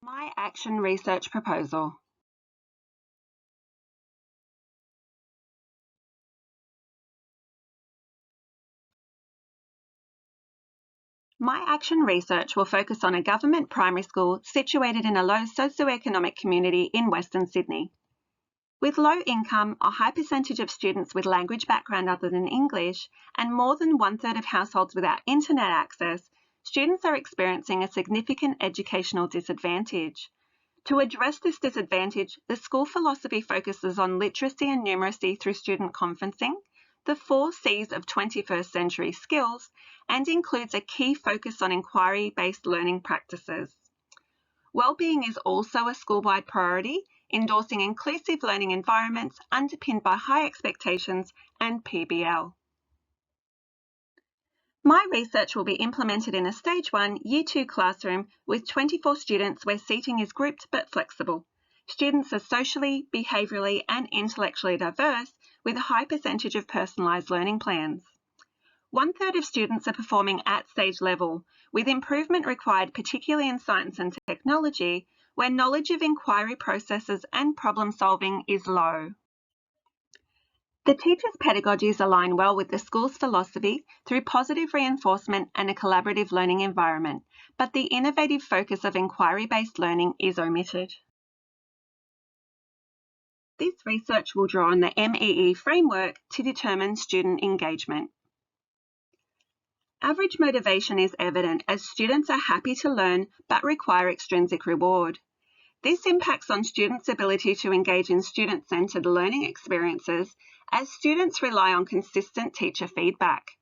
My action research proposal. My action research will focus on a government primary school situated in a low socioeconomic community in Western Sydney. With low income, a high percentage of students with language background other than English, and more than 1/3 of households without internet access, students are experiencing a significant educational disadvantage. To address this disadvantage, the school philosophy focuses on literacy and numeracy through student conferencing, the 4 C's of 21st century skills, and includes a key focus on inquiry-based learning practices. Wellbeing is also a school-wide priority, endorsing inclusive learning environments underpinned by high expectations and PBL. My research will be implemented in a Stage 1 Year 2 classroom with 24 students where seating is grouped but flexible. Students are socially, behaviourally and intellectually diverse with a high percentage of personalised learning plans. 1/3 of students are performing at stage level, with improvement required particularly in science and technology, where knowledge of inquiry processes and problem solving is low. The teachers' pedagogies align well with the school's philosophy through positive reinforcement and a collaborative learning environment, but the innovative focus of inquiry-based learning is omitted. This research will draw on the MEE framework to determine student engagement. Average motivation is evident as students are happy to learn but require extrinsic reward. This impacts on students' ability to engage in student-centred learning experiences as students rely on consistent teacher feedback.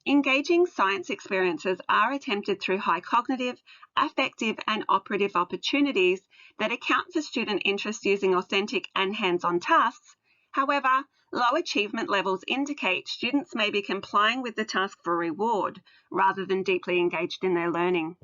Engaging science experiences are attempted through high cognitive, affective and operative opportunities that account for student interest using authentic and hands-on tasks. However, low achievement levels indicate students may be complying with the task for reward rather than deeply engaged in their learning.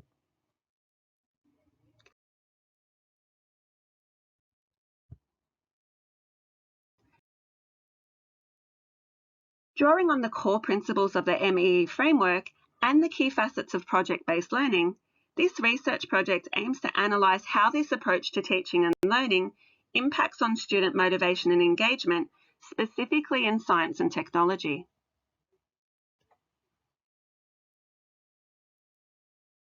Drawing on the core principles of the MEE framework and the key facets of project-based learning, this research project aims to analyse how this approach to teaching and learning impacts on student motivation and engagement, specifically in science and technology.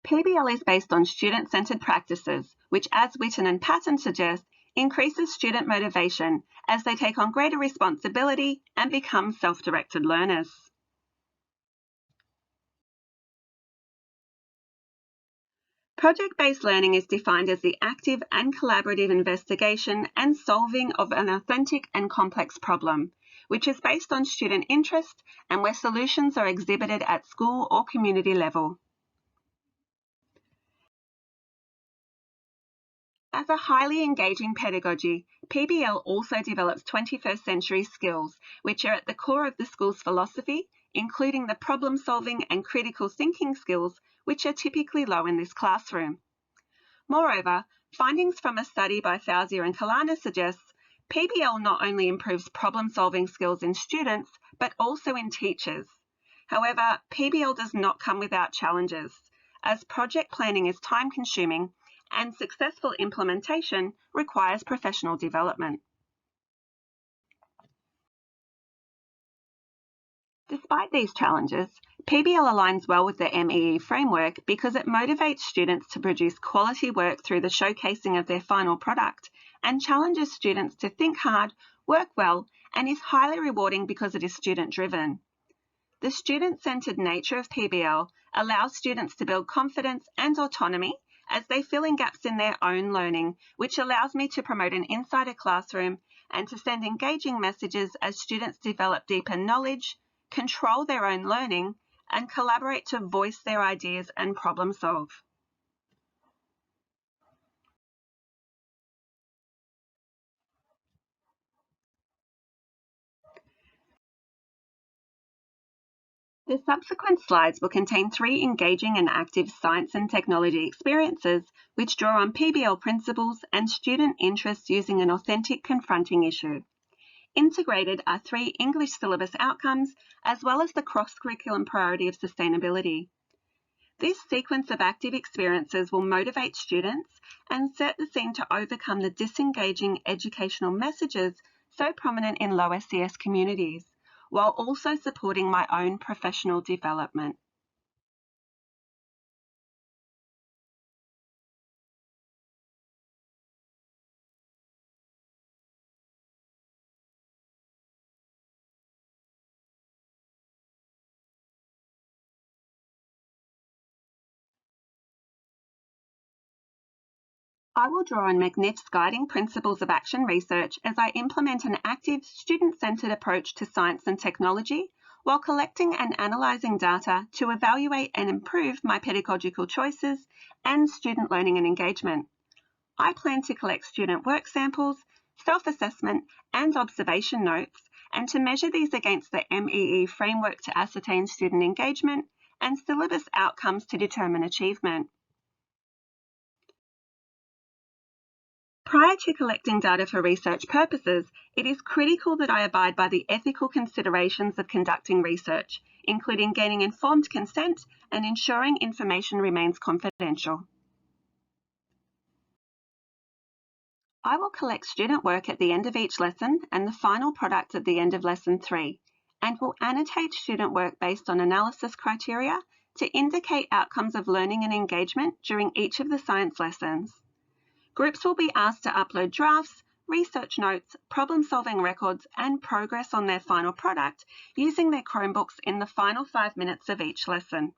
PBL is based on student-centred practices, which, as Witten and Patton suggest, increases student motivation as they take on greater responsibility and become self-directed learners. Project-based learning is defined as the active and collaborative investigation and solving of an authentic and complex problem, which is based on student interest and where solutions are exhibited at school or community level. As a highly engaging pedagogy, PBL also develops 21st century skills, which are at the core of the school's philosophy, including the problem-solving and critical thinking skills, which are typically low in this classroom. Moreover, findings from a study by Fauzier and Kalana suggests PBL not only improves problem-solving skills in students, but also in teachers. However, PBL does not come without challenges, as project planning is time-consuming and successful implementation requires professional development. Despite these challenges, PBL aligns well with the MEE framework because it motivates students to produce quality work through the showcasing of their final product and challenges students to think hard, work well, and is highly rewarding because it is student-driven. The student-centred nature of PBL allows students to build confidence and autonomy as they fill in gaps in their own learning, which allows me to promote an insider classroom and to send engaging messages as students develop deeper knowledge, control their own learning, and collaborate to voice their ideas and problem solve. The subsequent slides will contain 3 engaging and active science and technology experiences which draw on PBL principles and student interests using an authentic confronting issue. Integrated are 3 English syllabus outcomes as well as the cross-curriculum priority of sustainability. This sequence of active experiences will motivate students and set the scene to overcome the disengaging educational messages so prominent in low SES communities, while also supporting my own professional development. I will draw on McNiff's guiding principles of action research as I implement an active, student-centred approach to science and technology while collecting and analysing data to evaluate and improve my pedagogical choices and student learning and engagement. I plan to collect student work samples, self-assessment and observation notes, and to measure these against the MEE framework to ascertain student engagement and syllabus outcomes to determine achievement. Prior to collecting data for research purposes, it is critical that I abide by the ethical considerations of conducting research, including gaining informed consent and ensuring information remains confidential. I will collect student work at the end of each lesson and the final product at the end of Lesson 3, and will annotate student work based on analysis criteria to indicate outcomes of learning and engagement during each of the science lessons. Groups will be asked to upload drafts, research notes, problem-solving records, and progress on their final product using their Chromebooks in the final 5 minutes of each lesson.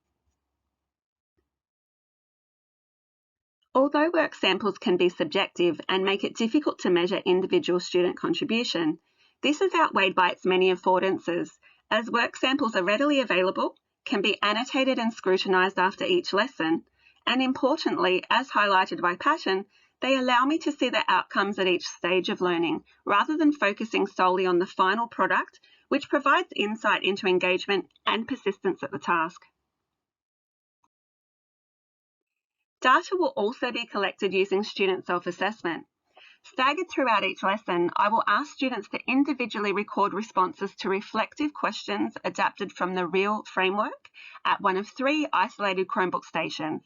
Although work samples can be subjective and make it difficult to measure individual student contribution, this is outweighed by its many affordances, as work samples are readily available, can be annotated and scrutinised after each lesson, and importantly, as highlighted by Passion, they allow me to see the outcomes at each stage of learning, rather than focusing solely on the final product, which provides insight into engagement and persistence at the task. Data will also be collected using student self-assessment. Staggered throughout each lesson, I will ask students to individually record responses to reflective questions adapted from the REAL framework at one of 3 isolated Chromebook stations.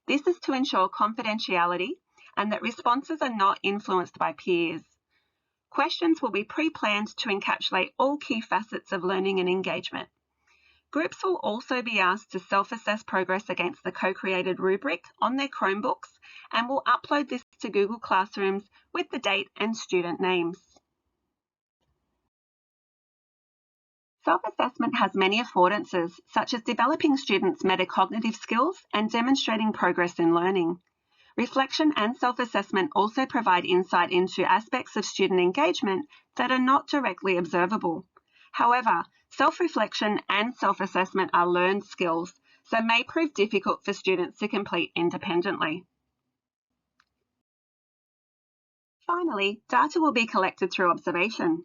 This is to ensure confidentiality and that responses are not influenced by peers. Questions will be pre-planned to encapsulate all key facets of learning and engagement. Groups will also be asked to self-assess progress against the co-created rubric on their Chromebooks and will upload this to Google Classrooms with the date and student names. Self-assessment has many affordances, such as developing students' metacognitive skills and demonstrating progress in learning. Reflection and self-assessment also provide insight into aspects of student engagement that are not directly observable. However, self-reflection and self-assessment are learned skills, so may prove difficult for students to complete independently. Finally, data will be collected through observation.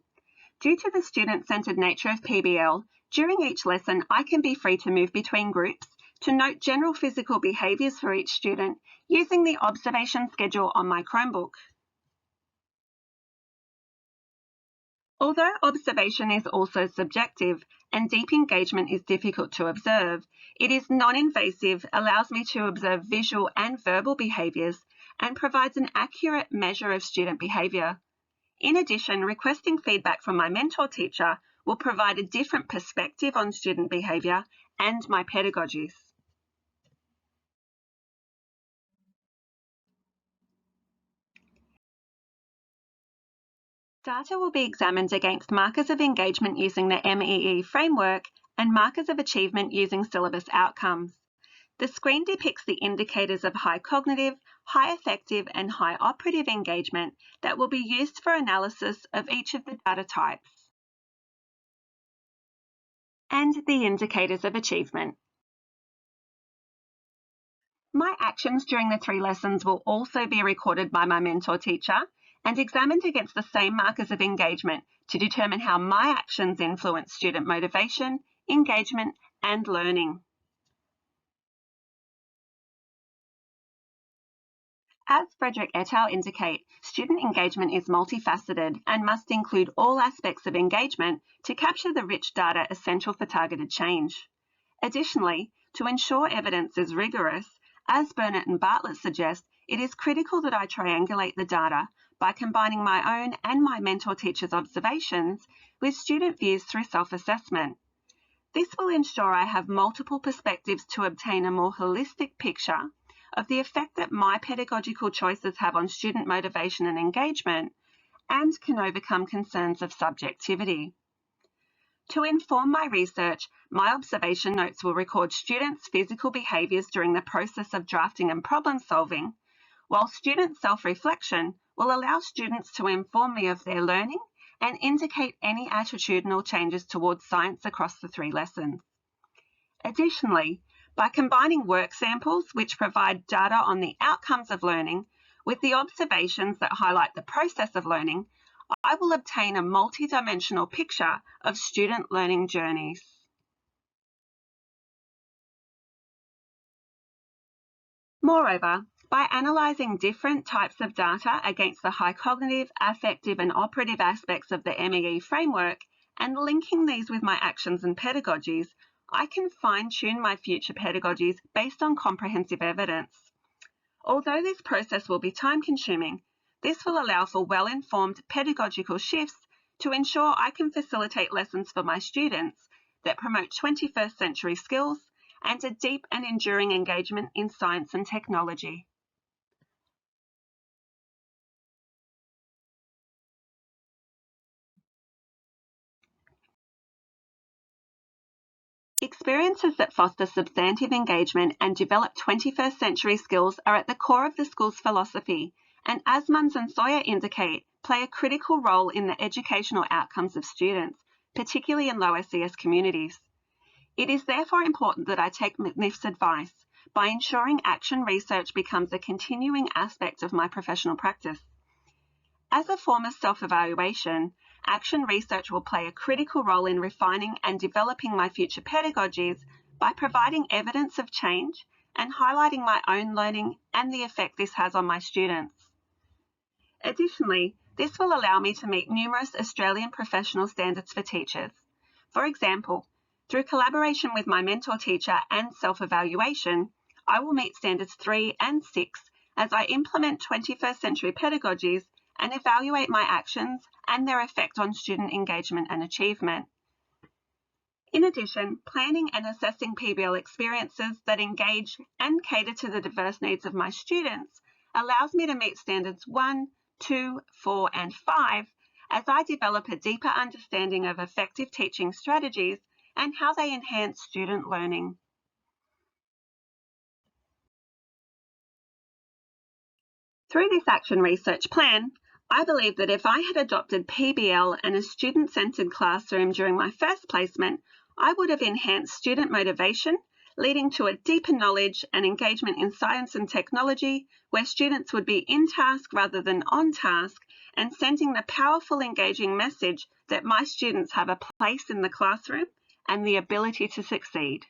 Due to the student-centred nature of PBL, during each lesson I can be free to move between groups to note general physical behaviours for each student using the observation schedule on my Chromebook. Although observation is also subjective and deep engagement is difficult to observe, it is non-invasive, allows me to observe visual and verbal behaviours, and provides an accurate measure of student behaviour. In addition, requesting feedback from my mentor teacher will provide a different perspective on student behaviour and my pedagogies. Data will be examined against markers of engagement using the MEE framework and markers of achievement using syllabus outcomes. The screen depicts the indicators of high cognitive, high affective and high operative engagement that will be used for analysis of each of the data types, and the indicators of achievement. My actions during the 3 lessons will also be recorded by my mentor teacher and examined against the same markers of engagement to determine how my actions influence student motivation, engagement, and learning. As Frederick et al. Indicate, student engagement is multifaceted and must include all aspects of engagement to capture the rich data essential for targeted change. Additionally, To ensure evidence is rigorous, as Burnett and Bartlett suggest, it is critical that I triangulate the data by combining my own and my mentor teacher's observations with student views through self-assessment. This will ensure I have multiple perspectives to obtain a more holistic picture of the effect that my pedagogical choices have on student motivation and engagement, and can overcome concerns of subjectivity. To inform my research, my observation notes will record students' physical behaviours during the process of drafting and problem solving, while student self-reflection will allow students to inform me of their learning and indicate any attitudinal changes towards science across the 3 lessons. Additionally, by combining work samples which provide data on the outcomes of learning with the observations that highlight the process of learning, I will obtain a multidimensional picture of student learning journeys. Moreover, by analysing different types of data against the high cognitive, affective and operative aspects of the MEE framework and linking these with my actions and pedagogies, I can fine-tune my future pedagogies based on comprehensive evidence. Although this process will be time-consuming, this will allow for well-informed pedagogical shifts to ensure I can facilitate lessons for my students that promote 21st century skills and a deep and enduring engagement in science and technology. Experiences that foster substantive engagement and develop 21st century skills are at the core of the school's philosophy, and as Munns and Sawyer indicate, play a critical role in the educational outcomes of students, particularly in low SES communities. It is therefore important that I take McNiff's advice by ensuring action research becomes a continuing aspect of my professional practice. As a form of self-evaluation, action research will play a critical role in refining and developing my future pedagogies by providing evidence of change and highlighting my own learning and the effect this has on my students. Additionally, this will allow me to meet numerous Australian professional standards for teachers. For example, through collaboration with my mentor teacher and self-evaluation, I will meet standards 3 and 6 as I implement 21st century pedagogies and evaluate my actions and their effect on student engagement and achievement. In addition, planning and assessing PBL experiences that engage and cater to the diverse needs of my students allows me to meet standards 1, 2, 4 and 5 as I develop a deeper understanding of effective teaching strategies and how they enhance student learning. Through this action research plan, I believe that if I had adopted PBL and a student-centred classroom during my first placement, I would have enhanced student motivation, leading to a deeper knowledge and engagement in science and technology, where students would be in task rather than on task, and sending the powerful, engaging message that my students have a place in the classroom and the ability to succeed.